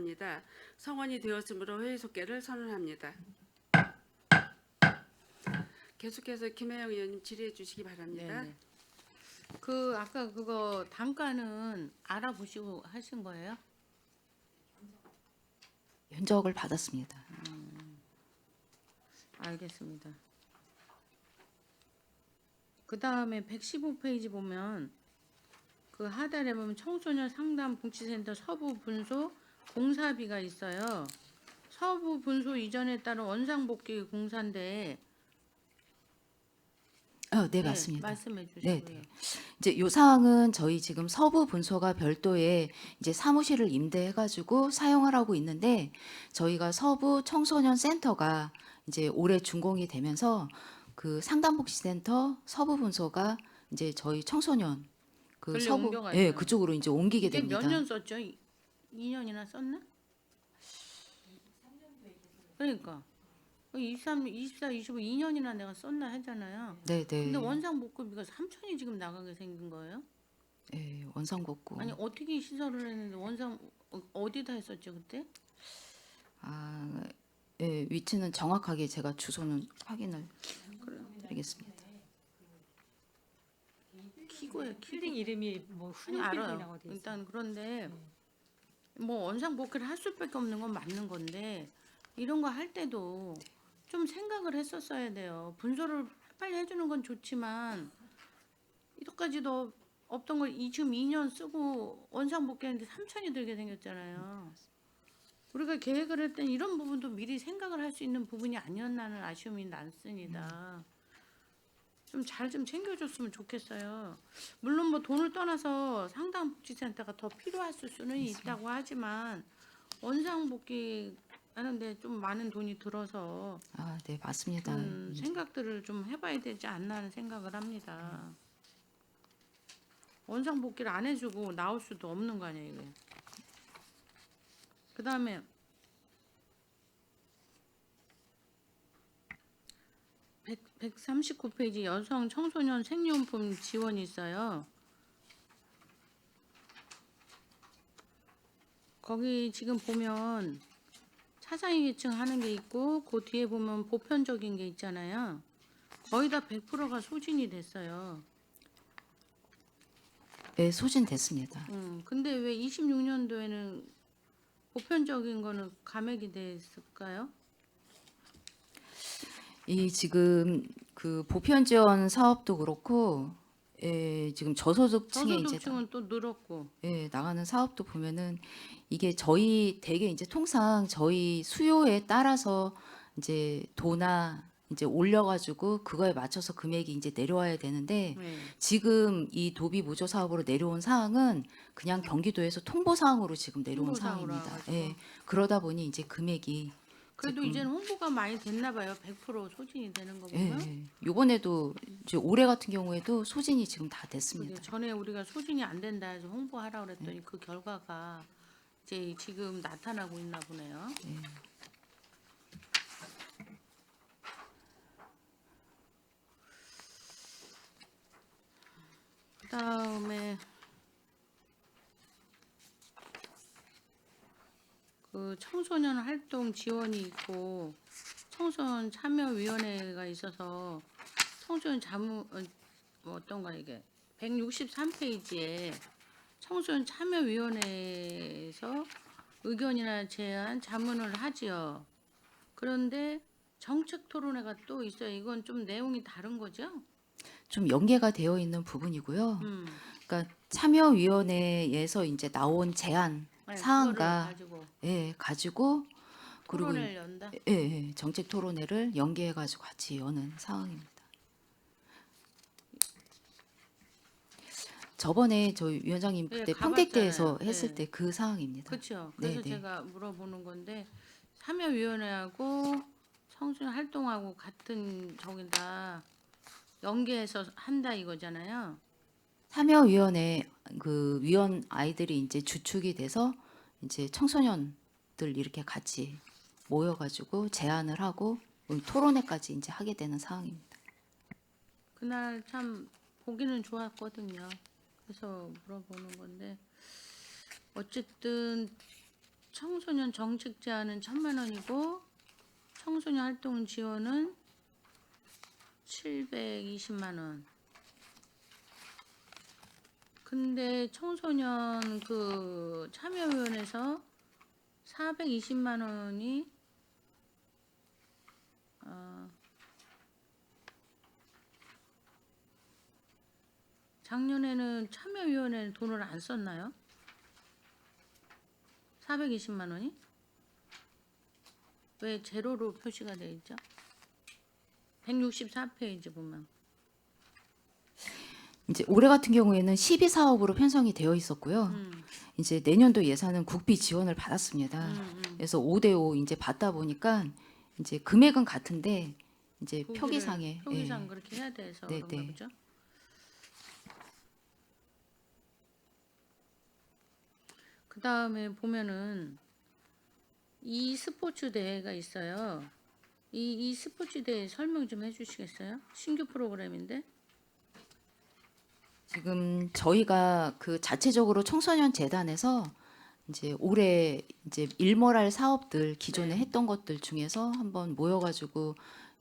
합니다. 성원이 되었으므로 회의 속개를 선언합니다. 계속해서 김혜영 의원님 질의해 주시기 바랍니다. 네네. 아까 그거 단가는 알아보시고 하신 거예요? 현적을 받았습니다. 알겠습니다. 그 다음에 115페이지 보면 그 하단에 보면 청소년 상담 복지센터 서부 분소 공사비가 있어요. 서부 분소 이전에 따른 원상복귀 공사인데 네, 맞습니다. 말씀해 주시고요. 네. 이제 요 사항은 저희 지금 서부 분소가 별도의 이제 사무실을 임대해가지고 사용을 하고 있는데 저희가 서부 청소년 센터가 이제 올해 준공이 되면서 그 상담복지센터 서부 분소가 이제 저희 청소년 그 그걸로 서부 옮겨가죠. 그쪽으로 이제 옮기게 이게 됩니다. 몇 년 썼죠? 2년이나 썼나? 그러니까 23, 24, 25, 2년이나 내가 썼나 했잖아요. 네, 네. 근데 원상복구비가 3천이 지금 나가게 생긴 거예요? 네, 원상복구. 아니 어떻게 시설을 했는데 어디다 했었죠 그때? 위치는 정확하게 제가 주소는 확인을 드리겠습니다. 키고요. 킬링 이름이 뭐 아니 알아요. 훈육빌딩이라고 돼 있어요. 일단 그런데 뭐 원상복구를 할 수밖에 없는 건 맞는 건데 이런 거 할 때도 좀 생각을 했었어야 돼요. 분소를 빨리 해주는 건 좋지만 이것까지도 없던 걸 지금 2년 쓰고 원상복귀하는데 3천이 들게 생겼잖아요. 우리가 계획을 할 땐 이런 부분도 미리 생각을 할 수 있는 부분이 아니었나는 아쉬움이 남습니다. 좀 잘 좀 챙겨줬으면 좋겠어요. 물론 뭐 돈을 떠나서 상담복지센터가 더 필요했을 수는 있다고 하지만 원상복귀 하는데 좀 많은 돈이 들어서 네, 맞습니다. 생각들을 좀 해봐야 되지 않나 하는 생각을 합니다. 원상복귀를 안 해주고 나올 수도 없는 거 아니에요, 이게. 그 다음에 139페이지 여성 청소년 생리용품 지원이 있어요. 거기 지금 보면 차상위 계층 하는 게 있고 그 뒤에 보면 보편적인 게 있잖아요. 거의 다 100%가 소진이 됐어요. 네, 소진됐습니다. 근데 왜 26년도에는 보편적인 거는 감액이 됐을까요? 이 지금 그 보편 지원 사업도 그렇고, 지금 저소득층에 이제 저소득층은 또 늘었고. 나가는 사업도 보면은 이게 저희 되게 이제 통상 저희 수요에 따라서 이제 도나 이제 올려가지고 그거에 맞춰서 금액이 이제 내려와야 되는데 네. 지금 이 도비 보조 사업으로 내려온 사항은 그냥 경기도에서 통보 사항으로 지금 내려온 통보사항으로 사항입니다. 와가지고. 그러다 보니 이제 금액이 그래도 이제는 홍보가 많이 됐나 봐요. 100% 소진이 되는 거 보면. 요번에도 이제 올해 같은 경우에도 소진이 지금 다 그게 됐습니다. 전에 우리가 소진이 안 된다 해서 홍보하라고 그랬더니 그 결과가 이제 지금 나타나고 있나 보네요. 그다음에 그 청소년 활동 지원이 있고 청소년 참여위원회가 있어서 청소년 뭐 어떤가 이게 163페이지에 청소년 참여위원회에서 의견이나 제안, 자문을 하지요. 그런데 정책 토론회가 또 있어요. 이건 좀 내용이 다른 거죠? 좀 연계가 되어 있는 부분이고요. 음. 그러니까 참여위원회에서 이제 나온 제안 네, 사항과 그거를 가지고 가지고 그리고 토론회를 연다. 정책 토론회를 연계해 가지고 같이 여는 상황입니다. 저번에 저희 위원장님 그때 평택대에서 가봤잖아요. 했을 때 그 상황입니다. 그렇죠. 그래서 네. 제가 물어보는 건데 참여위원회하고 청소년 활동하고 같은 저기다 연계해서 한다 이거잖아요. 참여위원회 그 위원 아이들이 이제 주축이 돼서 이제 청소년들 이렇게 같이 모여가지고 제안을 하고 토론회까지 이제 하게 되는 상황입니다. 그날 참 보기는 좋았거든요. 그래서 물어보는 건데 어쨌든 청소년 정책 제한은 1,000만 원이고 청소년 활동 지원은 720만 원. 근데 청소년 그 참여위원회에서 420만 원이 작년에는 참여위원회 돈을 안 썼나요? 420만 원이? 왜 제로로 표시가 되어 있죠? 164페이지 보면. 이제 올해 같은 경우에는 12사업으로 편성이 되어 있었고요. 이제 내년도 예산은 국비 지원을 받았습니다. 그래서 5대5 이제 받다 보니까 이제 금액은 같은데 이제 표기상에 표기상 예. 그렇게 해야 돼서 네, 그런가 네. 보죠. 그 다음에 보면은 이 스포츠 대회가 있어요. 이 스포츠 대회 설명 좀 해주시겠어요? 신규 프로그램인데. 지금 저희가 그 자체적으로 청소년 재단에서 이제 올해 이제 일몰할 사업들 기존에 네. 했던 것들 중에서 한번 모여가지고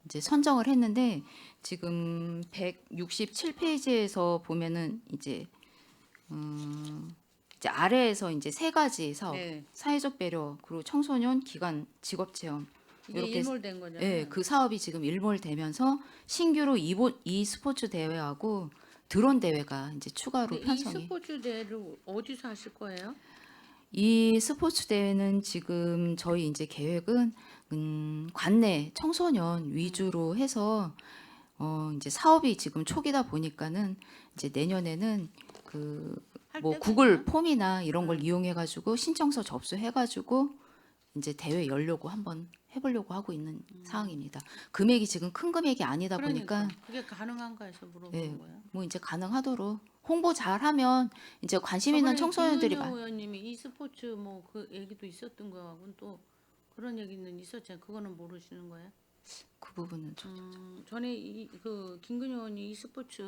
이제 선정을 했는데 지금 167페이지에서 보면은 이제 이제 아래에서 이제 세 가지 사업, 네. 사회적 배려, 그리고 청소년 기관 직업 체험 이게 이렇게 일몰된 거잖아요. 예, 그 사업이 지금 일몰되면서 신규로 이 스포츠 대회하고 드론 대회가 이제 추가로 근데 이 편성이. 스포츠 대회를 어디서 하실 거예요? 이 스포츠 대회는 지금 저희 이제 계획은 관내 청소년 위주로 해서 이제 사업이 지금 초기다 보니까는 이제 내년에는 그 할 뭐 데가 구글 있나? 폼이나 이런 걸 이용해 가지고 신청서 접수해 가지고 이제 대회 열려고 한번 해보려고 하고 있는 상황입니다. 금액이 지금 큰 금액이 아니다 그러니까 보니까 그게 가능한가 해서 물어보는 예, 거예요. 뭐 이제 가능하도록 홍보 잘하면 이제 관심 있는 청소년들이 김은효 많. 의원님이 e스포츠 뭐 그 얘기도 있었던 거하고는 또 그런 얘기는 있었잖아요. 그거는 모르시는 거예요? 그 부분은 좀. 전에 그 김근효 의원이 e스포츠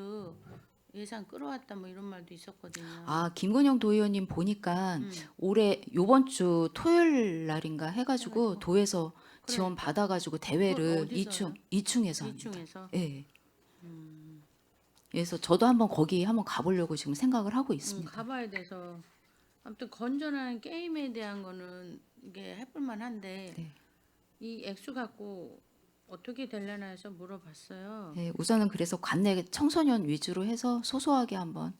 예산 끌어왔다 뭐 이런 말도 있었거든요. 아, 김근영 도의원님 보니까 음. 올해 요번 주 토요일 날인가 해가지고 해가지고. 도에서 지원 그러니까. 받아가지고 그걸 대회를 어디서요? 2층에서 합니다. 2층에서. 예. 그래서 저도 한번 거기 한번 가보려고 지금 생각을 하고 있습니다. 가봐야 돼서 아무튼 건전한 게임에 대한 거는 이게 해볼만 한데 네. 이 액수 갖고 어떻게 되려나 해서 물어봤어요. 네, 우선은 그래서 관내 청소년 위주로 해서 소소하게 한번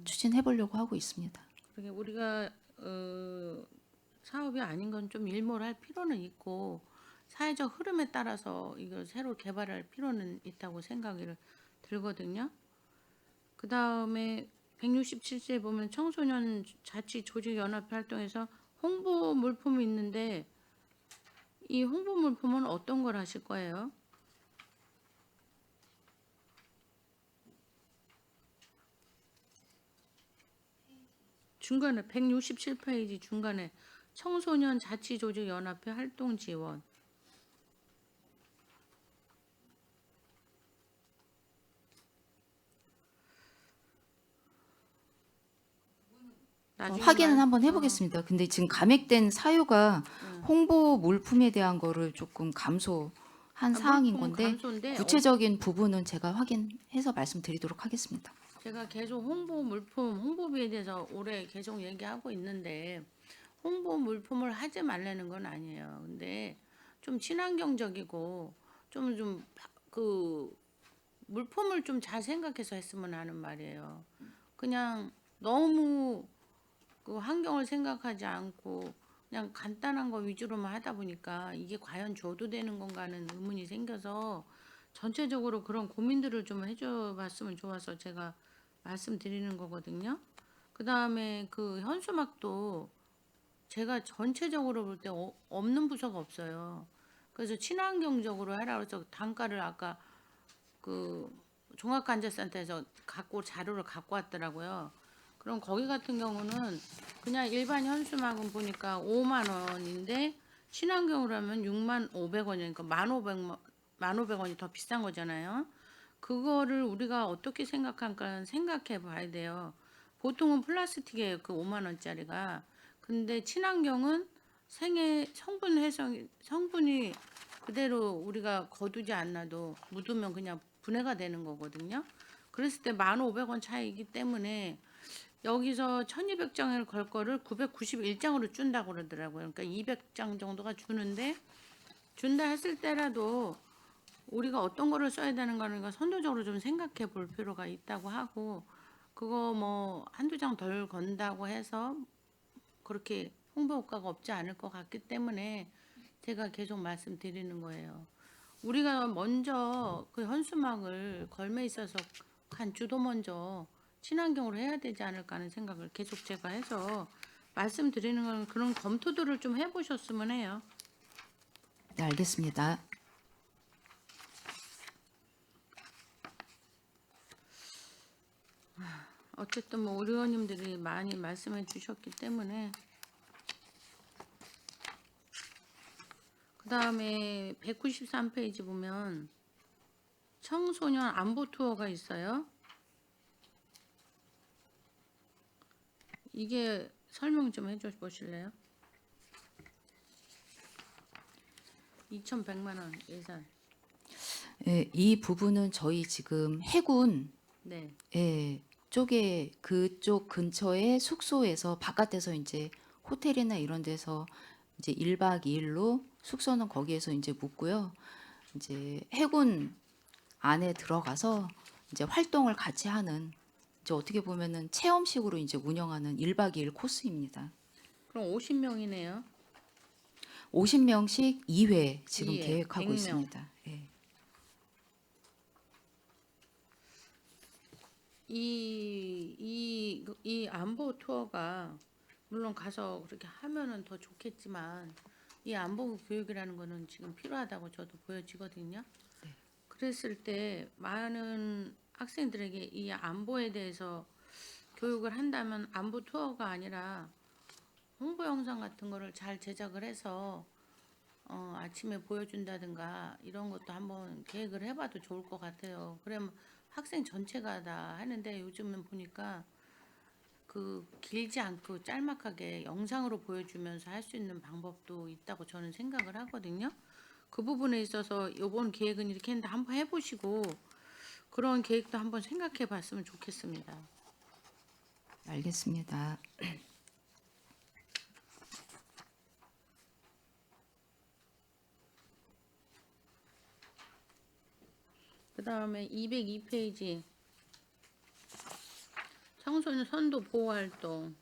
추진해 보려고 하고 있습니다. 그러게 우리가 사업이 아닌 건 좀 일몰할 필요는 있고 사회적 흐름에 따라서 이걸 새로 개발할 필요는 있다고 생각이 들거든요. 그 다음에 167조에 보면 청소년 자치 조직 연합 활동에서 홍보 물품이 있는데 이 홍보 물품은 어떤 걸 하실 거예요? 중간에 167페이지 중간에 청소년 자치 조직 연합회 활동 지원. 나중에 확인은 한번 해보겠습니다. 근데 지금 감액된 사유가 홍보 물품에 대한 거를 조금 감소한 사항인 물품 건데 감소인데 구체적인 부분은 제가 확인해서 말씀드리도록 하겠습니다. 제가 계속 홍보 물품, 홍보비에 대해서 올해 계속 얘기하고 있는데 홍보 물품을 하지 말라는 건 아니에요. 근데 좀 친환경적이고 좀 그 물품을 좀 잘 생각해서 했으면 하는 말이에요. 그냥 너무 그 환경을 생각하지 않고 그냥 간단한 거 위주로만 하다 보니까 이게 과연 줘도 되는 건가 하는 의문이 생겨서 전체적으로 그런 고민들을 좀 해줘 봤으면 좋아서 제가 말씀드리는 거거든요. 그 다음에 그 현수막도 제가 전체적으로 볼 때 없는 부서가 없어요. 그래서 친환경적으로 해라 그래서 단가를 아까 그 종합간접센터에서 자료를 갖고 왔더라고요. 그럼 거기 같은 경우는 그냥 일반 현수막은 보니까 5만 원인데 친환경으로 하면 6만 500원이니까 1,500원이 더 비싼 거잖아요. 그거를 우리가 어떻게 생각할까 생각해 봐야 돼요. 보통은 플라스틱에 그 5만 원짜리가 근데 친환경은 생애 성분이 그대로 우리가 거두지 않아도 묻으면 그냥 분해가 되는 거거든요. 그랬을 때 1,500원 차이기 때문에 여기서 1,200장을 걸 거를 991장으로 준다고 그러더라고요. 그러니까 200장 정도가 주는데 준다 했을 때라도 우리가 어떤 거를 써야 되는 거는 선도적으로 좀 생각해 볼 필요가 있다고 하고, 그거 뭐 한두 장 덜 건다고 해서 그렇게 홍보 효과가 없지 않을 것 같기 때문에 제가 계속 말씀드리는 거예요. 우리가 먼저 그 현수막을 걸매 있어서 한 주도 먼저 친환경으로 해야 되지 않을까 하는 생각을 계속 제가 해서 말씀드리는 건, 그런 검토들을 좀 해보셨으면 해요. 네, 알겠습니다. 어쨌든 뭐 우리 의원님들이 많이 말씀해 주셨기 때문에. 그 다음에 193페이지 보면 청소년 안보 투어가 있어요. 이게 설명 좀 해줘 보실래요? 2,100만 원 예산. 예, 이 부분은 저희 지금 해군 네. 쪽에 그쪽 근처에 숙소에서 바깥에서 이제 호텔이나 이런 데서 이제 1박 2일로 숙소는 거기에서 이제 묵고요. 이제 해군 안에 들어가서 이제 활동을 같이 하는, 이제 어떻게 보면은 체험식으로 이제 운영하는 1박 2일 코스입니다. 그럼 50명이네요. 50명씩 2회 지금 2회, 계획하고 100명. 있습니다. 예. 이 안보 투어가 물론 가서 그렇게 하면은 더 좋겠지만, 이 안보 교육이라는 거는 지금 필요하다고 저도 보여지거든요. 네. 그랬을 때 많은 학생들에게 이 안보에 대해서 교육을 한다면 안보 투어가 아니라 홍보 영상 같은 거를 잘 제작을 해서 아침에 보여준다든가 이런 것도 한번 계획을 해봐도 좋을 것 같아요. 그러면 학생 전체가 다 하는데, 요즘은 보니까 그 길지 않고 짤막하게 영상으로 보여주면서 할 수 있는 방법도 있다고 저는 생각을 하거든요. 그 부분에 있어서 이번 계획은 이렇게 했는데 한번 해보시고 그런 계획도 한번 생각해 봤으면 좋겠습니다. 알겠습니다. 그 다음에 202페이지 청소년 선도 보호 활동,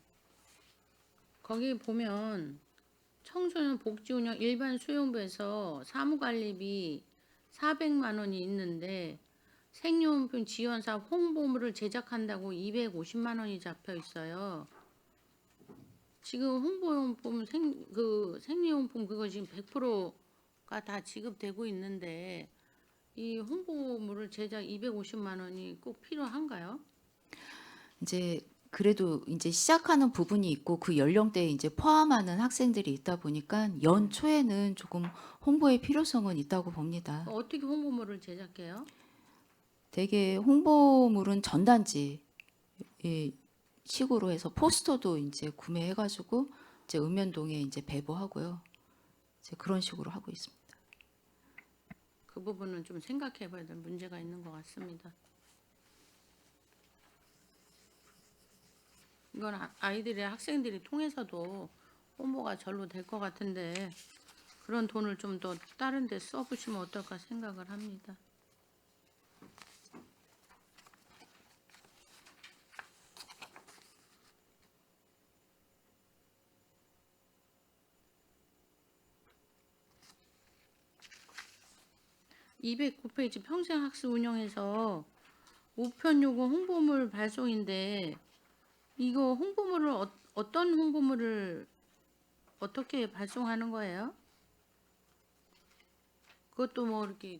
거기 보면 청소년 복지운영 일반 수용부에서 사무관리비 400만 원이 있는데 생리용품 지원사 홍보물을 제작한다고 250만 원이 잡혀 있어요. 지금 홍보용품 생리용품 그거 지금 100%가 다 지급되고 있는데 이 홍보물을 제작 250만 원이 꼭 필요한가요? 이제 그래도 이제 시작하는 부분이 있고 그 연령대에 이제 포함하는 학생들이 있다 보니까 연초에는 조금 홍보의 필요성은 있다고 봅니다. 어떻게 홍보물을 제작해요? 대개 홍보물은 전단지 식으로 해서 포스터도 이제 구매해가지고 이제 읍면동에 이제 배부하고요. 이제 그런 식으로 하고 있습니다. 그 부분은 좀 생각해 봐야 될 문제가 있는 것 같습니다. 이건 아이들이 학생들이 통해서도 홍보가 절로 될 것 같은데 그런 돈을 좀 더 다른 데 써보시면 어떨까 생각을 합니다. (209페이지) 평생학습 운영에서 우편 요금 홍보물 발송인데, 이거 홍보물을 어떤 홍보물을 어떻게 발송하는 거예요? 그것도 뭐 이렇게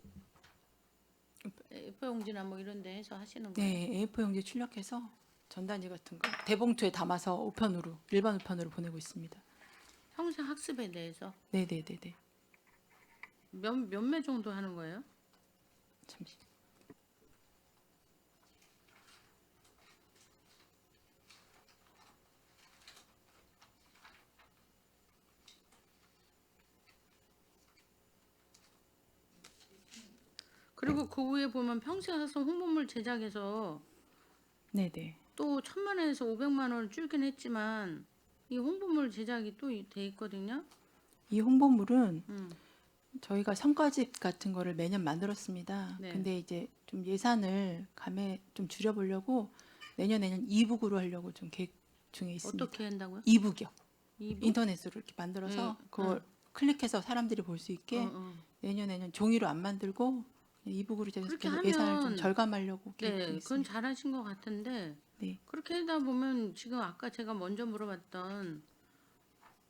A4용지나 뭐 이런 데 해서 하시는 거예요? 네, A4 용지 출력해서 전단지 같은 거 대봉투에 담아서 우편으로, 일반 우편으로 보내고 있습니다. 평생학습에 대해서 네, 네, 네, 네. 몇 매 정도 하는 거예요? 잠시. 그리고 그 후에 보면 평생학습 홍보물 제작에서 네네. 또 1,000만 원에서 500만 원을 줄긴 했지만 이 홍보물 제작이 또 돼 있거든요. 이 홍보물은 음. 저희가 성과집 같은 거를 매년 만들었습니다. 네. 근데 이제 좀 예산을 감에 좀 줄여보려고 내년 이북으로 하려고 좀 계획 중에 있습니다. 어떻게 한다고요? 이북이요. 이북? 인터넷으로 이렇게 만들어서 네, 그걸 클릭해서 사람들이 볼 수 있게 어. 내년에는 종이로 안 만들고 이북으로 제가 그렇게 예산을 좀 하면 절감하려고 계획 네, 중에 그건 있습니다. 잘하신 것 같은데 네. 그렇게 하다 보면 지금 아까 제가 먼저 물어봤던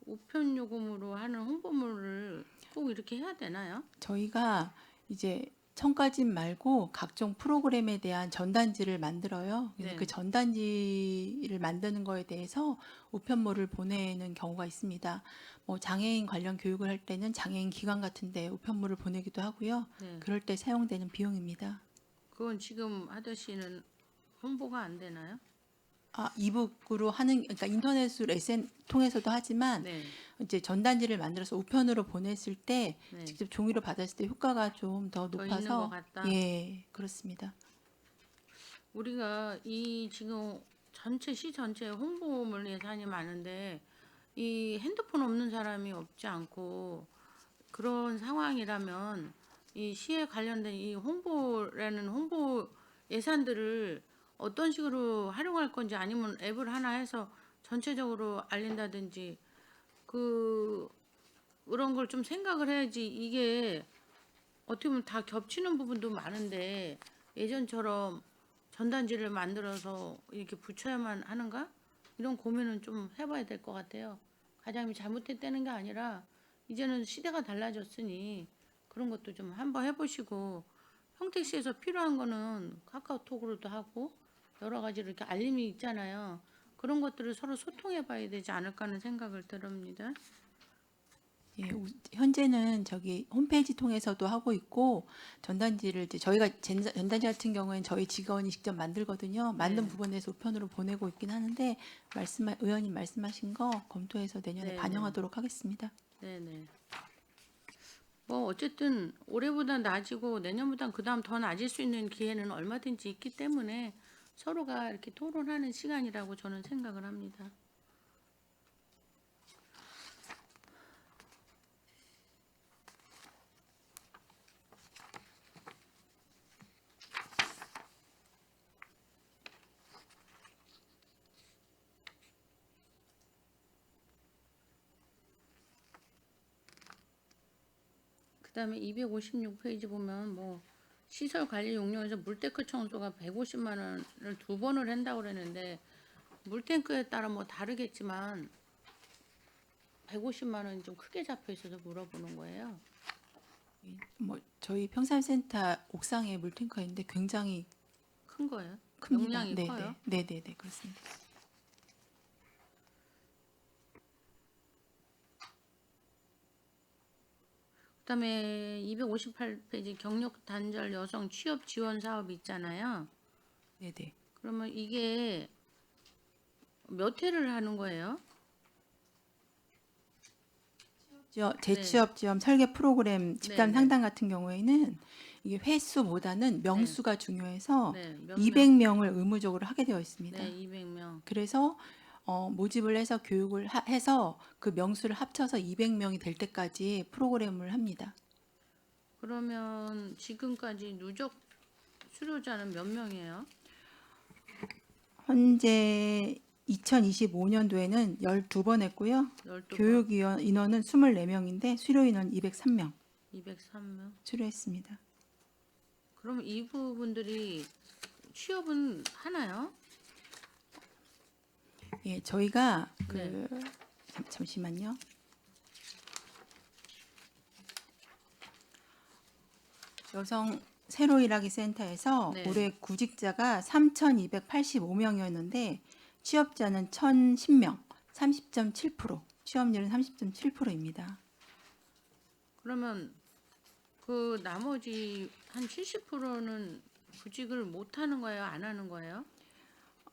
우편 요금으로 하는 홍보물을 꼭 이렇게 해야 되나요? 저희가 이제 청가집 말고 각종 프로그램에 대한 전단지를 만들어요. 그래서 네. 그 전단지를 만드는 거에 대해서 우편물을 보내는 경우가 있습니다. 뭐 장애인 관련 교육을 할 때는 장애인 기관 같은데 우편물을 보내기도 하고요. 네. 그럴 때 사용되는 비용입니다. 그건 지금 하듯이는 홍보가 안 되나요? 이북으로 하는 그러니까 인터넷으로 SN 통해서도 하지만 네. 이제 전단지를 만들어서 우편으로 보냈을 때 네. 직접 종이로 받았을 때 효과가 좀 더 더 있는 것 높아서 같다. 예, 그렇습니다. 우리가 이 지금 시 전체 홍보물 예산이 많은데 이 핸드폰 없는 사람이 없지 않고 그런 상황이라면 이 시에 관련된 이 홍보라는 홍보 예산들을 어떤 식으로 활용할 건지 아니면 앱을 하나 해서 전체적으로 알린다든지 그런 걸 좀 생각을 해야지. 이게 어떻게 보면 다 겹치는 부분도 많은데 예전처럼 전단지를 만들어서 이렇게 붙여야만 하는가? 이런 고민은 좀 해봐야 될 것 같아요. 과장님이 잘못했다는 게 아니라 이제는 시대가 달라졌으니 그런 것도 좀 한번 해보시고 평택시에서 필요한 거는 카카오톡으로도 하고 여러 가지로 이렇게 알림이 있잖아요. 그런 것들을 서로 소통해봐야 되지 않을까 하는 생각을 들었습니다. 예, 현재는 저기 홈페이지 통해서도 하고 있고 전단지를 이제 저희가 전단지 같은 경우에는 저희 직원이 직접 만들거든요. 만든 네. 부분에서 우편으로 보내고 있긴 하는데 의원님 말씀하신 거 검토해서 내년에 네, 반영하도록 하겠습니다. 네네. 뭐 어쨌든 올해보다 낮이고 내년보다 그다음 더 낮을 수 있는 기회는 얼마든지 있기 때문에 서로가 이렇게 토론하는 시간이라고 저는 생각을 합니다. 그다음에 256페이지 보면 뭐 시설 관리 용료에서 물탱크 청소가 150만 원을 2번을 한다고 그랬는데 물탱크에 따라 뭐 다르겠지만 150만 원이 좀 크게 잡혀 있어서 물어보는 거예요. 뭐 저희 평산센터 옥상에 물탱크가 있는데 굉장히 큰 거예요. 큽니다. 용량이 네, 커요. 네, 네, 네, 그렇습니다. 그다음에 258페이지 경력 단절 여성 취업 지원 사업 있잖아요. 네, 네. 그러면 이게 몇 회를 하는 거예요? 재취업 지원 설계 프로그램 집단 네, 상담 같은 경우에는 이게 횟수보다는 명수가 중요해서 네, 몇 명? 200명을 의무적으로 하게 되어 있습니다. 네, 200명. 그래서 모집을 해서 교육을 해서 그 명수를 합쳐서 200명이 될 때까지 프로그램을 합니다. 그러면 지금까지 누적 수료자는 몇 명이에요? 현재 2025년도에는 12번 했고요. 12번. 교육 인원은 24명인데 수료 인원 203명 203명. 수료했습니다. 그럼 이 부분들이 취업은 하나요? 예, 저희가 네. 잠시만요. 여성 새로 일하기 센터에서 네. 올해 구직자가 3,285명이었는데 취업자는 1,010명, 30.7%. 취업률은 30.7%입니다. 그러면 그 나머지 한 70%는 구직을 못 하는 거예요? 안 하는 거예요?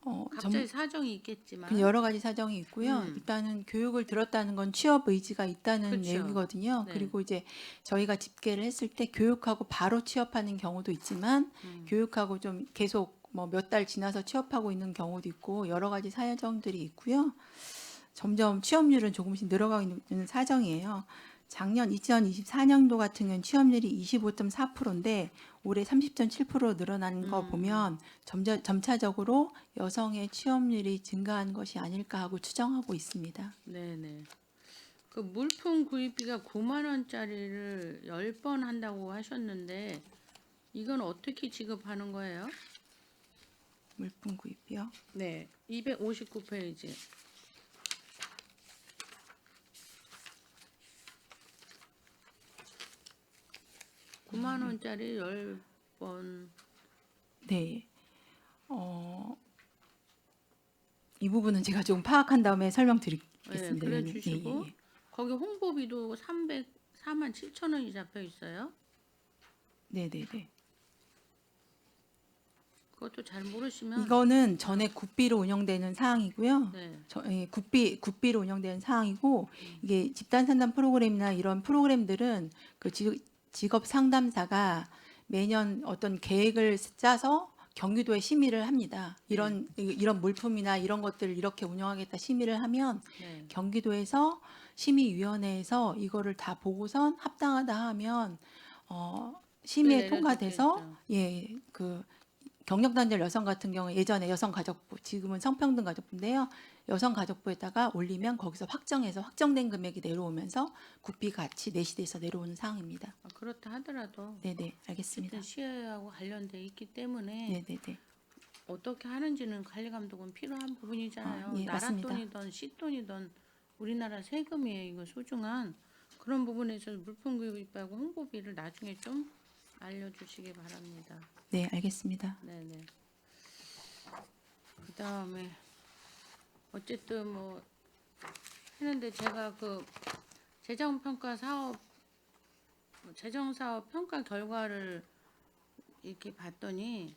각자의 사정이 있겠지만. 그 여러 가지 사정이 있고요. 음. 일단은 교육을 들었다는 건 취업 의지가 있다는 그쵸. 내용이거든요. 네. 그리고 이제 저희가 집계를 했을 때 교육하고 바로 취업하는 경우도 있지만 교육하고 좀 계속 뭐 몇 달 지나서 취업하고 있는 경우도 있고 여러 가지 사정들이 있고요. 점점 취업률은 조금씩 늘어가고 있는 사정이에요. 작년 2024년도 같은 경우는 취업률이 25.4%인데 올해 30.7% 늘어나는 거 보면 점차적으로 여성의 취업률이 증가한 것이 아닐까 하고 추정하고 있습니다. 네네. 그 물품 구입비가 9만 원짜리를 10번 한다고 하셨는데 이건 어떻게 지급하는 거예요? 물품 구입이요. 네. 259페이지. 9만 원짜리 10번. 네. 이 부분은 제가 좀 파악한 다음에 네, 설명드리겠습니다. 그래 의원님. 주시고 거기 홍보비도 4만 7천 원이 잡혀 있어요. 네네네. 그것도 잘 모르시면 이거는 전에 국비로 운영되는 사항이고요. 네. 국비로 운영되는 사항이고 이게 집단 상담 프로그램이나 이런 프로그램들은 그 직업 상담사가 매년 어떤 계획을 짜서 경기도에 심의를 합니다. 이런 물품이나 이런 것들을 이렇게 운영하겠다 심의를 하면 네. 경기도에서 심의위원회에서 이거를 다 보고선 합당하다 하면 심의에 통과돼서 그 경력단절 여성 같은 경우 예전에 여성가족부 지금은 성평등가족부인데요. 여성가족부에다가 올리면 거기서 확정해서 확정된 금액이 내려오면서 국비가 같이 내시돼서 내려오는 사항입니다. 그렇다 하더라도 네네 알겠습니다. 어쨌든 시혜하고 관련돼 있기 때문에 네네네. 어떻게 하는지는 관리 감독은 필요한 부분이잖아요. 예, 나라 맞습니다. 돈이든 시 돈이든 우리나라 세금이에요. 이거 소중한 그런 부분에서 물품 구입하고 홍보비를 나중에 좀 알려주시기 바랍니다. 네 알겠습니다. 네네. 그 다음에 어쨌든 뭐 했는데 제가 그 재정평가 사업 재정사업 평가 결과를 이렇게 봤더니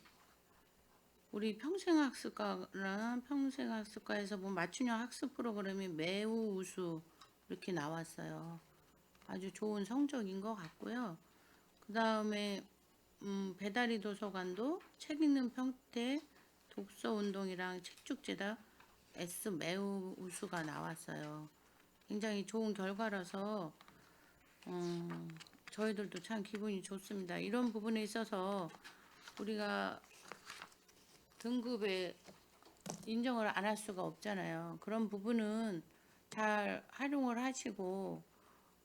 우리 평생학습과에서 뭐 맞춤형 학습 프로그램이 매우 우수 이렇게 나왔어요. 아주 좋은 성적인 것 같고요. 그 다음에 배다리 도서관도 책 읽는 평택 독서 운동이랑 책 축제다 S 매우 우수가 나왔어요. 굉장히 좋은 결과라서 저희들도 참 기분이 좋습니다. 이런 부분에 있어서 우리가 등급에 인정을 안 할 수가 없잖아요. 그런 부분은 잘 활용을 하시고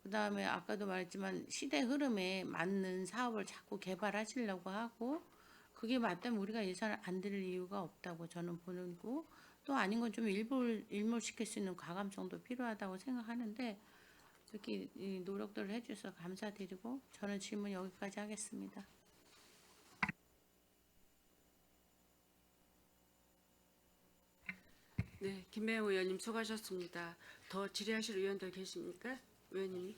그 다음에 아까도 말했지만 시대 흐름에 맞는 사업을 자꾸 개발하시려고 하고 그게 맞다면 우리가 예산을 안 드릴 이유가 없다고 저는 보는 거고 또 아닌 건 좀 일몰시킬 수 있는 과감성도 필요하다고 생각하는데 이렇게 노력들을 해주셔서 감사드리고 저는 질문 여기까지 하겠습니다. 네, 김매영 의원님 수고하셨습니다. 더 질의하실 의원들 계십니까? 의원님.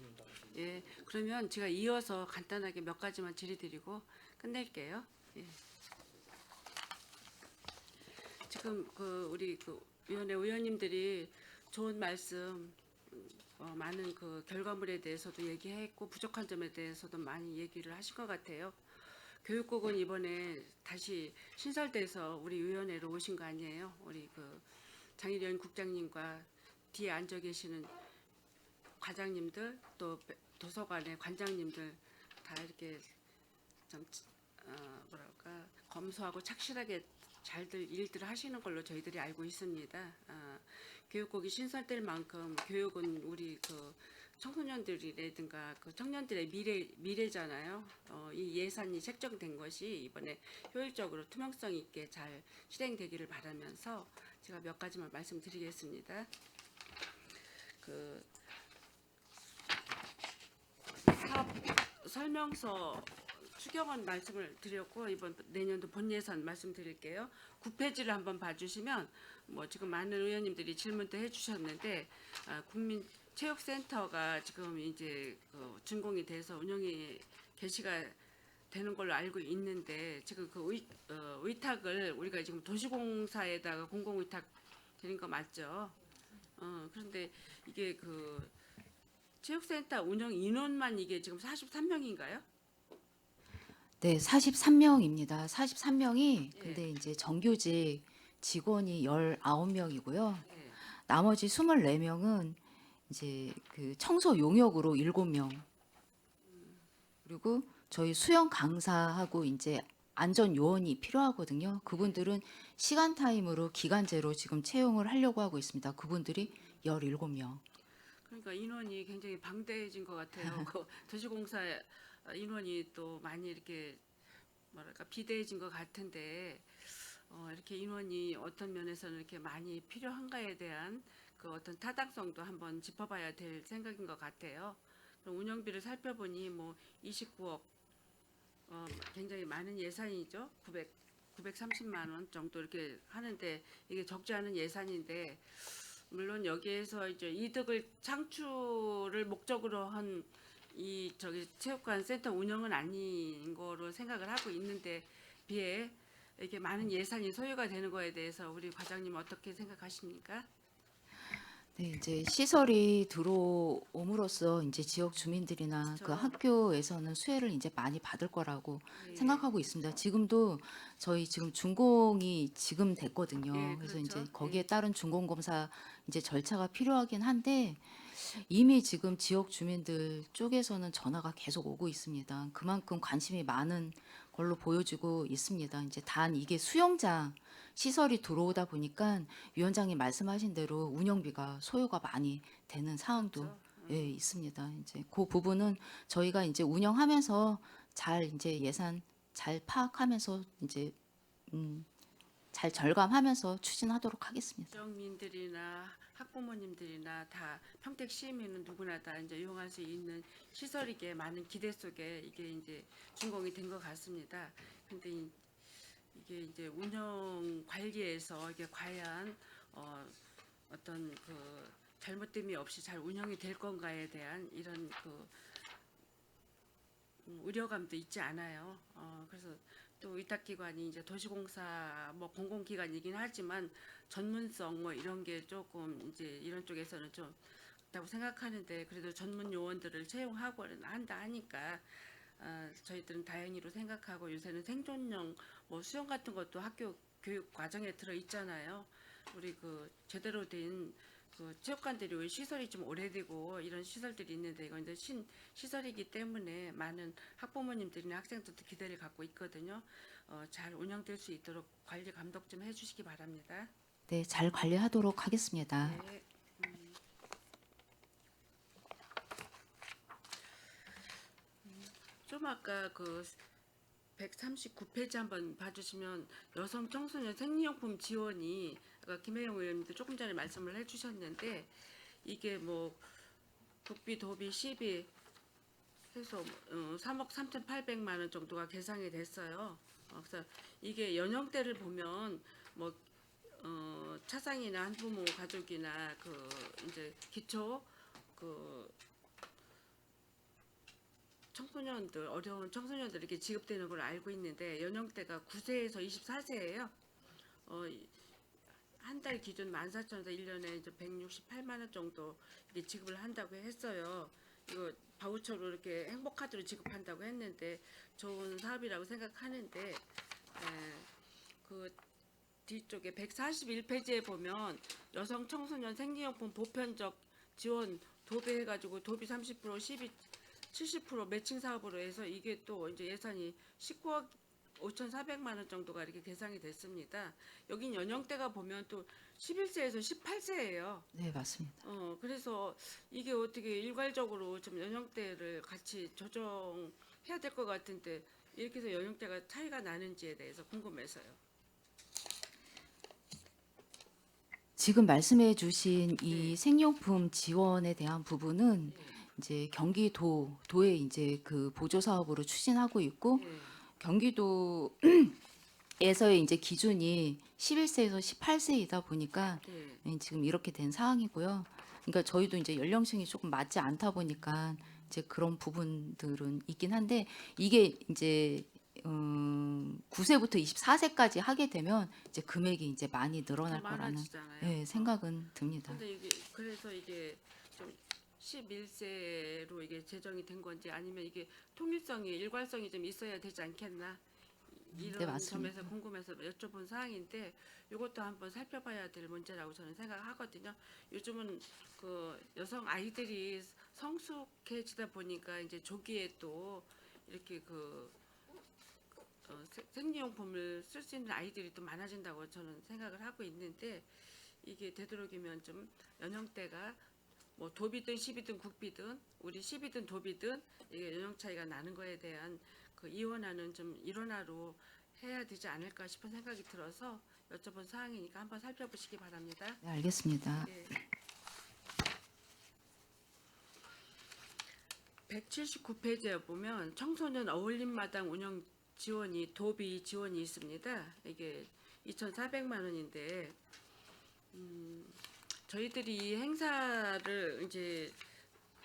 예, 그러면 제가 이어서 간단하게 몇 가지만 질의드리고 끝낼게요. 예. 지금 우리 위원회 의원님들이 좋은 말씀, 많은 그 결과물에 대해서도 얘기했고 부족한 점에 대해서도 많이 얘기를 하신 것 같아요. 교육국은 이번에 다시 신설돼서 우리 위원회로 오신 거 아니에요? 우리 장일현 국장님과 뒤에 앉아 계시는 과장님들 또 도서관의 관장님들 다 이렇게 좀 뭐랄까 검소하고 착실하게 잘들 일들을 하시는 걸로 저희들이 알고 있습니다. 교육국이 신설될 만큼 교육은 우리 청소년들이라든가 청년들의 미래잖아요. 이 예산이 책정된 것이 이번에 효율적으로 투명성 있게 잘 실행되기를 바라면서 제가 몇 가지만 말씀드리겠습니다. 사업 설명서 추경안 말씀을 드렸고 이번 내년도 본예산 말씀드릴게요. 9페이지를 한번 봐주시면 뭐 지금 많은 의원님들이 질문도 해주셨는데 국민체육센터가 지금 이제 준공이 돼서 운영이 개시가 되는 걸로 알고 있는데 지금 그 의탁을 우리가 지금 도시공사에다가 공공의탁 드린 거 맞죠? 그런데 이게 그 체육센터 운영 인원만 이게 지금 43명인가요? 네, 43명입니다. 43명이 예. 근데 이제 정규직 직원이 19명이고요. 예. 나머지 24명은 이제 그 청소 용역으로 7명. 그리고 저희 수영 강사하고 이제 안전 요원이 필요하거든요. 그분들은 시간 타임으로 기간제로 지금 채용을 하려고 하고 있습니다. 그분들이 17명. 그러니까 인원이 굉장히 방대해진 것 같아요. 그 도시공사 인원이 또 많이 이렇게 뭐랄까 비대해진 것 같은데 이렇게 인원이 어떤 면에서는 이렇게 많이 필요한가에 대한 그 어떤 타당성도 한번 짚어봐야 될 생각인 것 같아요. 그럼 운영비를 살펴보니 뭐 29억 굉장히 많은 예산이죠. 930만 원 정도 이렇게 하는데 이게 적지 않은 예산인데 물론 여기에서 이제 이득을 창출을 목적으로 한 이 저기 체육관 센터 운영은 아닌 거로 생각을 하고 있는데 비해 이렇게 많은 예산이 소요가 되는 거에 대해서 우리 과장님 어떻게 생각하십니까? 네, 이제 시설이 들어옴으로써 이제 지역 주민들이나 그렇죠. 그 학교에서는 수혜를 이제 많이 받을 거라고 예. 생각하고 있습니다. 지금도 저희 지금 준공이 지금 됐거든요. 예, 그래서 그렇죠. 이제 거기에 예. 따른 준공 검사 이제 절차가 필요하긴 한데 이미 지금 지역 주민들 쪽에서는 전화가 계속 오고 있습니다. 그만큼 관심이 많은 걸로 보여지고 있습니다. 이제 단 이게 수영장 시설이 들어오다 보니까 위원장님 말씀하신 대로 운영비가 소요가 많이 되는 상황도 그렇죠. 예, 있습니다. 이제 그 부분은 저희가 이제 운영하면서 잘 이제 예산 잘 파악하면서 이제 잘 절감하면서 추진하도록 하겠습니다. 지역민들이나 학부모님들이나 다 평택 시민은 누구나 다 이제 이용할 수 있는 시설이기에 많은 기대 속에 이게 이제 준공이 된 것 같습니다. 근데 이게 이제 운영 관리에서 이게 과연 어떤 그 잘못됨이 없이 잘 운영이 될 건가에 대한 이런 그 우려감도 있지 않아요. 그래서 또 위탁기관이 이제 도시공사 뭐 공공기관이긴 하지만 전문성 뭐 이런 게 조금 이제 이런 쪽에서는 좀 있다고 생각하는데 그래도 전문 요원들을 채용하고 한다 하니까 저희들은 다행히로 생각하고 요새는 생존형 뭐 수영 같은 것도 학교 교육 과정에 들어 있잖아요. 우리 그 제대로 된 그 체육관들이 왜 시설이 좀 오래되고 이런 시설들이 있는데 이건 이제 시설이기 때문에 많은 학부모님들이나 학생들도 기대를 갖고 있거든요. 잘 운영될 수 있도록 관리 감독 좀 해주시기 바랍니다. 네, 잘 관리하도록 하겠습니다. 네. 좀 아까 그 139페이지 한번 봐주시면 여성 청소년 생리용품 지원이 아까 김혜영 의원님도 조금 전에 말씀을 해주셨는데 이게 뭐 국비, 도비, 시비 해서 3억 3,800만 원 정도가 계상이 됐어요. 그래서 이게 연령대를 보면 뭐 차상이나 한부모 가족이나 그 이제 기초 그 청소년들 어려운 청소년들에게 지급되는 걸 알고 있는데 연령대가 9세에서 24세예요. 한 달 기준 14,000원에서 1년에 이제 168만 원 정도 이게 지급을 한다고 했어요. 이거 바우처로 이렇게 행복카드로 지급한다고 했는데 좋은 사업이라고 생각하는데 그 뒤쪽에 141페이지에 보면 여성 청소년 생리용품 보편적 지원 도배해가지고 도비 30% 시비 70% 매칭 사업으로 해서 이게 또 이제 예산이 19억 5,400만 원 정도가 이렇게 계상이 됐습니다. 여긴 연령대가 보면 또 11세에서 18세예요. 네, 맞습니다. 그래서 이게 어떻게 일괄적으로 좀 연령대를 같이 조정해야 될 것 같은데 이렇게 해서 연령대가 차이가 나는지에 대해서 궁금해서요. 지금 말씀해 주신 이 네. 생용품 지원에 대한 부분은 이제 경기도의 이제 그 보조 사업으로 추진하고 있고 네. 경기도에서의 이제 기준이 11세에서 18세이다 보니까 네. 지금 이렇게 된 상황이고요. 그러니까 저희도 이제 연령층이 조금 맞지 않다 보니까 이제 그런 부분들은 있긴 한데 이게 이제 9세부터 24세까지 하게 되면 이제 금액이 이제 많이 더 늘어날 거라는 많아지잖아요. 예, 생각은 듭니다. 근데 이게 그래서 이게 좀 11세로 이게 제정이 된 건지 아니면 이게 통일성이 일관성이 좀 있어야 되지 않겠나 이런 네, 맞습니다. 점에서 궁금해서 여쭤본 사항인데 이것도 한번 살펴봐야 될 문제라고 저는 생각하거든요. 요즘은 그 여성 아이들이 성숙해지다 보니까 이제 조기에 또 이렇게 그 생리용품을 쓸 수 있는 아이들이 또 많아진다고 저는 생각을 하고 있는데 이게 되도록이면 좀 연령대가 뭐 도비든 시비든 국비든 우리 시비든 도비든 이게 연령 차이가 나는 거에 대한 그 이원화는 좀 일원화로 해야 되지 않을까 싶은 생각이 들어서 여쭤본 사항이니까 한번 살펴보시기 바랍니다. 네, 알겠습니다. 예. 179페이지에 보면 청소년 어울림마당 운영 지원이 도비 지원이 있습니다. 이게 2,400만 원인데 저희들이 이 행사를 이제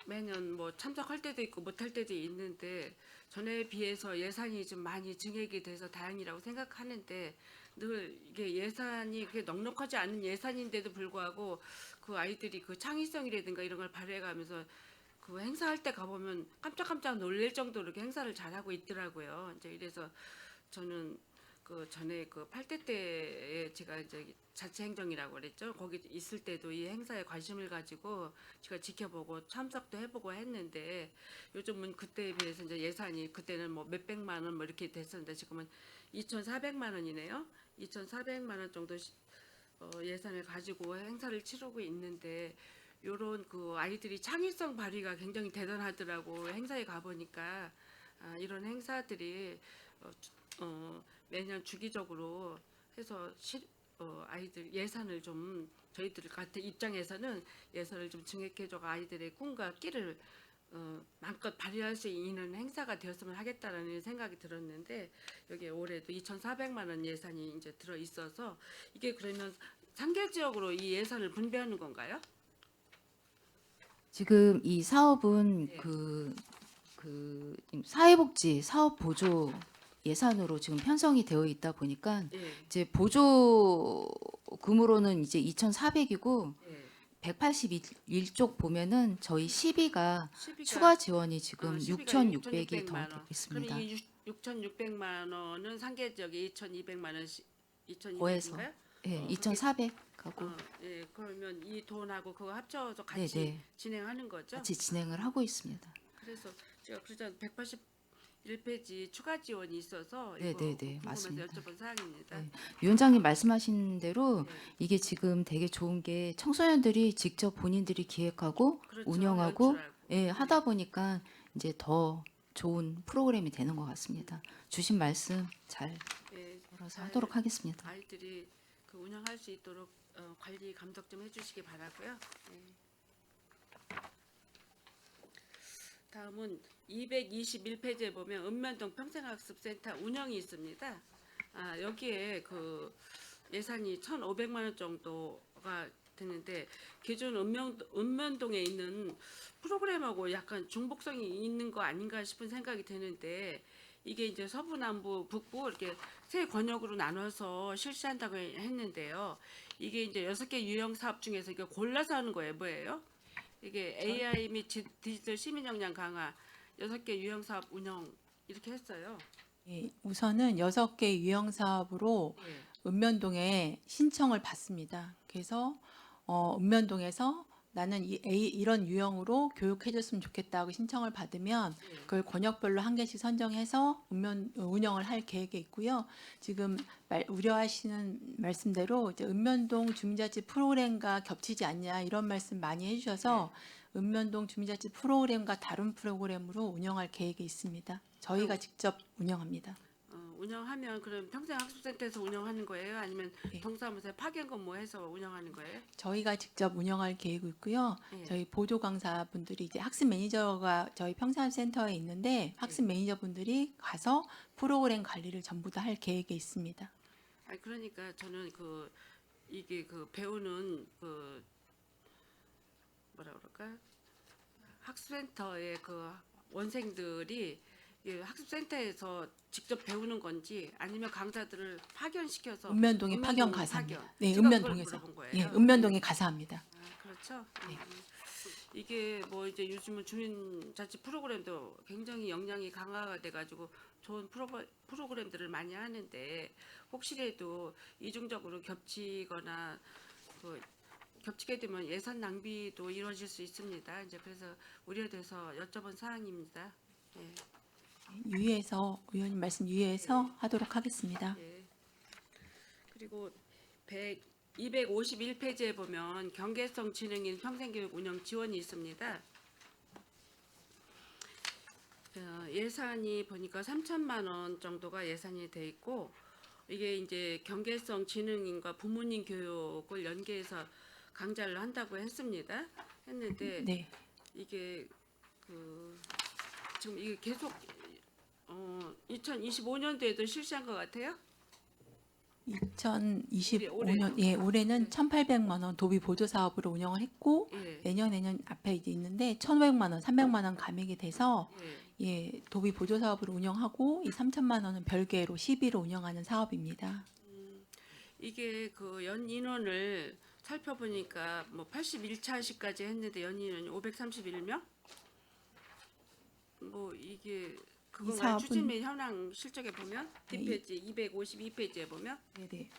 매년 뭐 참석할 때도 있고 못할 때도 있는데 전에 비해서 예산이 좀 많이 증액이 돼서 다행이라고 생각하는데 늘 이게 예산이 그렇게 넉넉하지 않은 예산인데도 불구하고 그 아이들이 그 창의성이라든가 이런 걸 발휘해가면서 그 행사할 때 가보면 깜짝깜짝 놀랄 정도로 이렇게 행사를 잘하고 있더라고요. 이제 이래서 저는 그 전에 그 8대 때에 제가 이제 자치 행정이라고 그랬죠. 거기 있을 때도 이 행사에 관심을 가지고 제가 지켜보고 참석도 해보고 했는데 요즘은 그때에 비해서 이제 예산이 그때는 뭐 몇백만 원 뭐 이렇게 됐었는데 지금은 2,400만 원이네요. 2,400만 원 정도 예산을 가지고 행사를 치르고 있는데 요런 그 아이들이 창의성 발휘가 굉장히 대단하더라고. 행사에 가보니까 이런 행사들이 매년 주기적으로 해서 아이들 예산을 좀 저희들 같은 입장에서는 예산을 좀 증액해줘 아이들의 꿈과 끼를 마음껏 발휘할 수 있는 행사가 되었으면 하겠다라는 생각이 들었는데 여기 올해도 2,400만 원 예산이 이제 들어 있어서 이게 그러면 상계 지역으로 이 예산을 분배하는 건가요? 지금 이 사업은 네. 그 사회복지 사업 보조 예산으로 지금 편성이 되어 있다 보니까 예. 이제 보조금으로는 이제 2,400이고 예. 181쪽 보면은 저희 시비가 12가 추가 지원이 지금 6,600이 6,600만 더 원. 있습니다. 그럼 이 6,600만 원은 상계 지역에 2,200만 원, 거에서 2,200인가요? 예, 그게 2,400하고 예, 그러면 이 돈하고 그거 합쳐서 네, 같이 네. 진행하는 거죠? 같이 진행을 하고 있습니다. 그래서 제가 그러자 181페이지 추가 지원이 있어서 네, 이거 네, 네, 궁금해서 맞습니다. 여쭤본 사항입니다. 네. 위원장님 말씀하신 대로 네. 이게 지금 되게 좋은 게 청소년들이 직접 본인들이 기획하고 그렇죠. 운영하고 연출하고. 예, 하다 보니까 이제 더 좋은 프로그램이 되는 것 같습니다. 주신 말씀 잘 예, 들어서 잘 하도록 하겠습니다. 아이들이 그 운영할 수 있도록 관리 감독 좀 해주시기 바라고요. 네. 다음은 221페이지에 보면 읍면동 평생학습센터 운영이 있습니다. 여기에 그 예산이 1,500만 원 정도가 되는데 기존 읍면동에 있는 프로그램하고 약간 중복성이 있는 거 아닌가 싶은 생각이 드는데 이게 이제 서부, 남부, 북부 이렇게 세 권역으로 나눠서 실시한다고 했는데요. 이게 이제 6개 유형 사업 중에서 이게 골라서 하는 거예요. 뭐예요? 이게 AI 및 디지털 시민 역량 강화 6개 유형 사업 운영 이렇게 했어요. 예, 우선은 6개 유형 사업으로 예. 읍면동에 신청을 받습니다. 그래서 읍면동에서 나는 이런 유형으로 교육해줬으면 좋겠다고 신청을 받으면 예. 그걸 권역별로 한 개씩 선정해서 운영을 할 계획에 있고요. 지금 우려하시는 말씀대로 이제 읍면동 주민자치 프로그램과 겹치지 않냐 이런 말씀 많이 해주셔서 읍면동 주민자치 프로그램과 다른 프로그램으로 운영할 계획에 있습니다. 저희가 직접 운영합니다. 운영하면 그럼 평생학습센터에서 운영하는 거예요? 아니면 네. 동사무소에 파견 근무해서 운영하는 거예요? 저희가 직접 운영할 계획이 있고요. 예. 저희 보조 강사분들이 이제 학습 매니저가 저희 평산센터에 있는데 학습 매니저분들이 가서 프로그램 관리를 전부 다 할 계획에 있습니다. 그러니까 저는 이게 배우는 뭐라 그럴까? 학습센터의 그 원생들이 이 학습센터에서 직접 배우는 건지 아니면 강사들을 파견시켜서 은면동에 파견 은면동 가사입니다. 파견. 네, 제가 그걸 은면동에서. 물어본 거예요. 예, 은면동에 가사합니다. 아, 그렇죠. 네. 이게 뭐 이제 요즘은 주민자치 프로그램도 굉장히 역량이 강화가 돼가지고 좋은 프로그램들을 많이 하는데 혹시라도 이중적으로 겹치거나 그 겹치게 되면 예산 낭비도 이루어질 수 있습니다. 이제 그래서 우려돼서 여쭤본 사항입니다. 예. 유의해서 의원님 말씀 유의해서 하도록 하겠습니다. 예. 그리고 251페이지에 보면 경계성 지능인 평생교육 운영 지원이 있습니다. 예산이 보니까 3천만 원 정도가 예산이 돼 있고 이게 이제 경계성 지능인과 부모님 교육을 연계해서 강좌를 한다고 했는데 네. 이게 지금 이게 계속 2025년도에도 실시한 것 같아요. 2025년 예, 올해는 1,800만 원 도비 보조 사업으로 운영을 했고 예. 내년 앞에 이제 있는데 1,500만 원, 300만 원 감액이 돼서 예. 예, 도비 보조 사업으로 운영하고 이 3천만 원은 별개로 시비로 운영하는 사업입니다. 이게 그 연 인원을 살펴보니까 뭐 81차시까지 했는데 연 인원이 531명? 뭐 이게 그건가요? 사업은- 추진 및 현황 실적에 보면 네, 뒷페이지 252페이지에 보면 네, 네.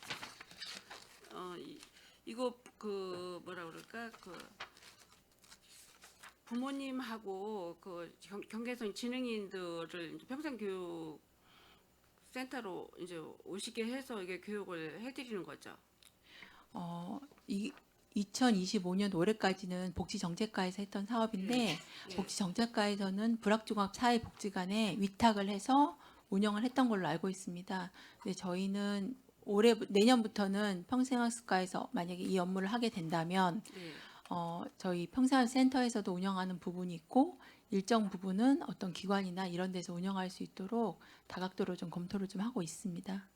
이거 그 뭐라 그럴까 그 부모님하고 그 경계성 지능인들을 이제 평생교육 센터로 이제 오시게 해서 이게 교육을 해드리는 거죠. 이 2025년 올해까지는 복지정책과에서 했던 사업인데 예. 복지정책과에서는 불합종합사회복지관에 위탁을 해서 운영을 했던 걸로 알고 있습니다. 근데 저희는 내년부터는 평생학습과에서 만약에 이 업무를 하게 된다면 네. 저희 평생학센터에서도 운영하는 부분이 있고 일정 부분은 어떤 기관이나 이런 데서 운영할 수 있도록 다각도로 좀 검토를 좀 하고 있습니다.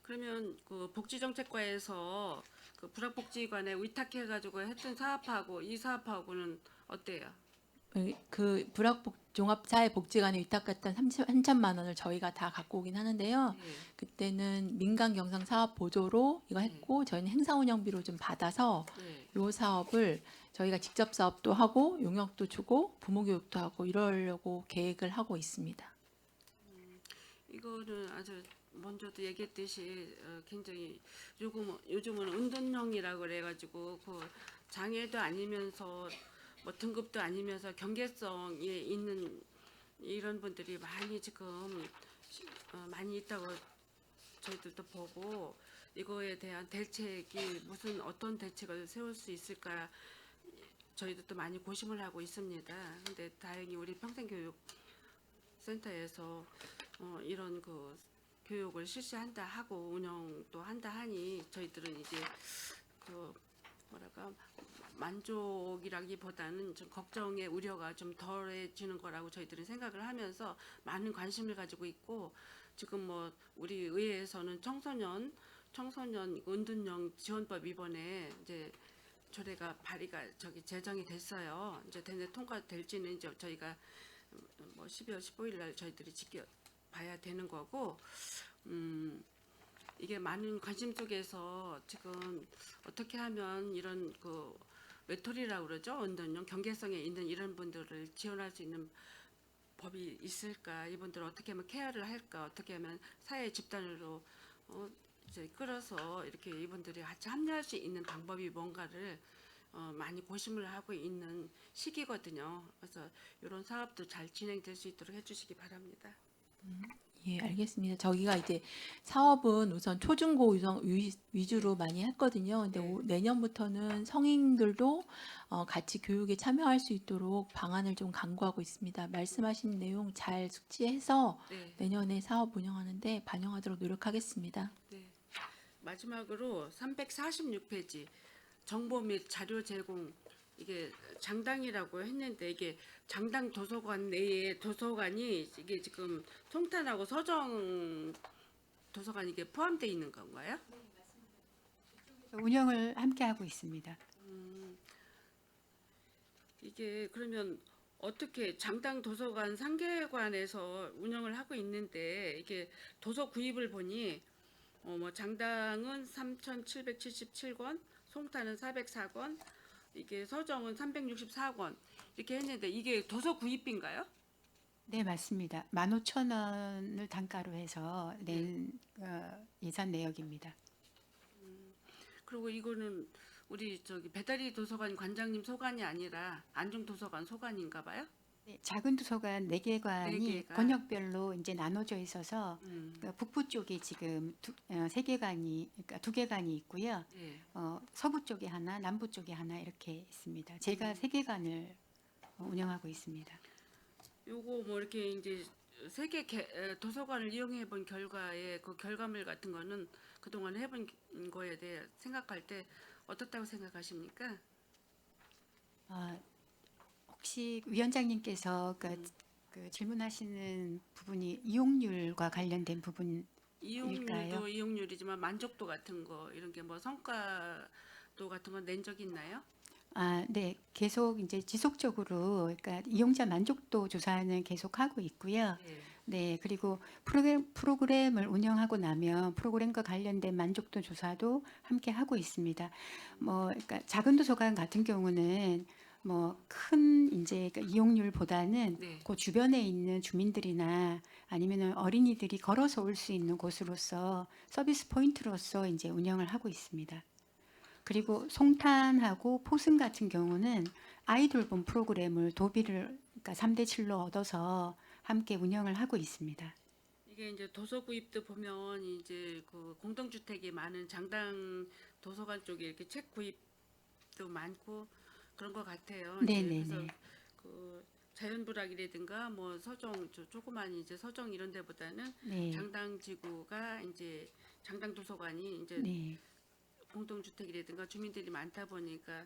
그러면 그 복지정책과에서 그 불합복지관에 위탁해가지고 했던 사업하고 이 사업하고는 어때요? 그 종합사회복지관에 위탁했던 3천만 원을 저희가 다 갖고 오긴 하는데요. 예. 그때는 민간 경상 사업 보조로 이거 했고 저희는 행사 운영비로 좀 받아서 네. 이 사업을 저희가 직접 사업도 하고 용역도 주고 부모 교육도 하고 이러려고 계획을 하고 있습니다. 이거는 아주 먼저도 얘기했듯이 굉장히 요즘은 은둔형이라고 그래가지고 그 장애도 아니면서 뭐 등급도 아니면서 경계성에 있는 이런 분들이 많이 지금 많이 있다고 저희들도 보고 이거에 대한 대책이 무슨 어떤 대책을 세울 수 있을까 저희들도 많이 고심을 하고 있습니다. 근데 다행히 우리 평생교육센터에서 이런 그 교육을 실시한다 하고 운영도 한다 하니 저희들은 이제 그 뭐랄까 만족이라기보다는 좀 걱정의 우려가 좀 덜해지는 거라고 저희들은 생각을 하면서 많은 관심을 가지고 있고 지금 뭐 우리 의회에서는 청소년 은둔형 지원법 이번에 이제 조례가 발의가 제정이 됐어요. 이제 대내 통과될지는 이제 저희가 뭐 12월 15일 날 저희들이 지켜봐야 되는 거고 이게 많은 관심 속에서 지금 어떻게 하면 이런 그 외톨이라고 그러죠. 은둔형 경계성에 있는 이런 분들을 지원할 수 있는 법이 있을까? 이분들 어떻게 하면 케어를 할까? 어떻게 하면 사회 집단으로 이제 끌어서 이렇게 이분들이 같이 합류할 수 있는 방법이 뭔가를 많이 고심을 하고 있는 시기거든요. 그래서 이런 사업도 잘 진행될 수 있도록 해주시기 바랍니다. 예, 알겠습니다. 저희가 이제 사업은 우선 초중고 위주로 많이 했거든요. 근데 네. 내년부터는 성인들도 같이 교육에 참여할 수 있도록 방안을 좀 강구하고 있습니다. 말씀하신 내용 잘 숙지해서 네. 내년에 사업 운영하는데 반영하도록 노력하겠습니다. 네. 마지막으로 346페이지 정보 및 자료 제공 이게 장당이라고 했는데 이게 장당 도서관 내에 도서관이 이게 지금 송탄하고 서정 도서관 이게 포함되어 있는 건가요? 운영을 함께 하고 있습니다. 이게 그러면 어떻게 장당 도서관 상계관에서 운영을 하고 있는데 이게 도서 구입을 보니 뭐 장당은 3,777권, 송탄은 404권, 이게 서정은 364권 이렇게 했는데 이게 도서 구입비인가요? 네, 맞습니다. 15,000원을 단가로 해서 낸 예산 내역입니다. 그리고 이거는 우리 저기 배다리 도서관 관장님 소관이 아니라 안중 도서관 소관인가 봐요? 네, 작은 도서관 4개관이 네 개가. 권역별로 이제 나눠져 있어서 음. 북부 쪽에 지금 3개관이, 그러니까 2개관이 있고요. 예. 서부 쪽에 하나, 남부 쪽에 하나 이렇게 있습니다. 제가 3개관을 운영하고 있습니다. 요거 뭐 이렇게 이제 세계 도서관을 이용해 본 결과에 그 결과물 같은 거는 그동안 해본 거에 대해 생각할 때 어떻다고 생각하십니까? 혹시 위원장님께서 그 질문하시는 부분이 이용률과 관련된 부분 이용률도 이용률이지만 만족도 같은 거 이런 게 뭐 성과도 같은 건 낸 적 있나요? 네, 계속 이제 지속적으로 그러니까 이용자 만족도 조사는 계속 하고 있고요. 예. 네, 그리고 프로그램을 운영하고 나면 프로그램과 관련된 만족도 조사도 함께 하고 있습니다. 그러니까 작은 도서관 같은 경우는 큰 이제 그러니까 이용률보다는 네. 그 주변에 있는 주민들이나 아니면은 어린이들이 걸어서 올 수 있는 곳으로서 서비스 포인트로서 이제 운영을 하고 있습니다. 그리고 송탄하고 포승 같은 경우는 아이돌봄 프로그램을 도비를 그러니까 3대7로 얻어서 함께 운영을 하고 있습니다. 이게 이제 도서 구입도 보면 이제 그 공동주택이 많은 장당 도서관 쪽에 이렇게 책 구입도 많고 그런 것 같아요. 이제 네네네. 그래서 그 자연부락이라든가 뭐 서정 조그만 이제 서정 이런 데보다는 네, 장당 지구가 이제 장당 도서관이 이제 네, 공동주택이라든가 주민들이 많다 보니까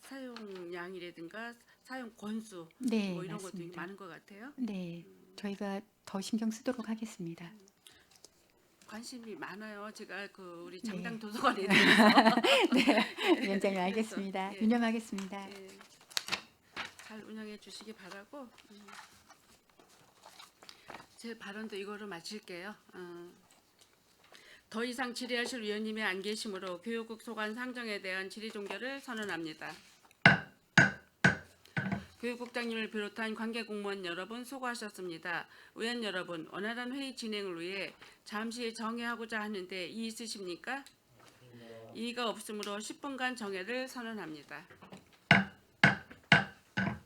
사용량이라든가 사용 건수 네, 뭐 이런 것도 맞습니다. 많은 것 같아요. 네, 저희가 더 신경 쓰도록 하겠습니다. 관심이 많아요. 제가 그 우리 네. 장당 도서관에 대해서 위원장님 알겠습니다. 예. 유념하겠습니다. 예, 잘 운영해 주시기 바라고 제 발언도 이거로 마칠게요. 더 이상 질의하실 위원님이 안 계시므로 교육국 소관 상정에 대한 질의 종결을 선언합니다. 교육국장님을 비롯한 관계 공무원 여러분 수고하셨습니다. 의원 여러분, 원활한 회의 진행을 위해 잠시 정회하고자 하는데 이의 있으십니까? 이의가 없으므로 10분간 정회를 선언합니다.